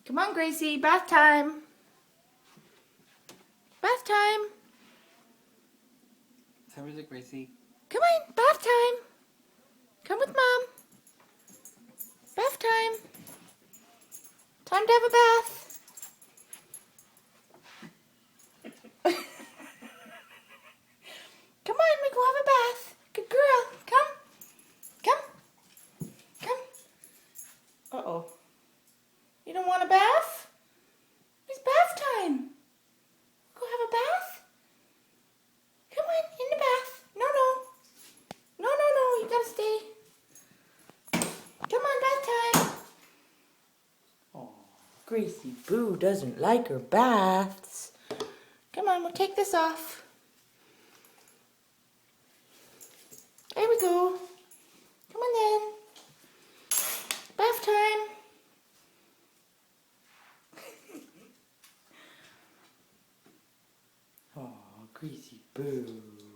Come on, Gracie, bath time. Bath time. How is it, Gracie? Come on, bath time. Come with Mom. Bath time. Time to have a bath. Come on, we go have a bath. Good girl. Come. Come. Come. Uh-oh. You don't want a bath? It's bath time. Go have a bath? Come on, in the bath. No. No, you gotta stay. Come on, bath time. Oh, Gracie Boo doesn't like her baths. Come on, we'll take this off. There we go. Come on then. Bath time. Oh, Gracie Boo.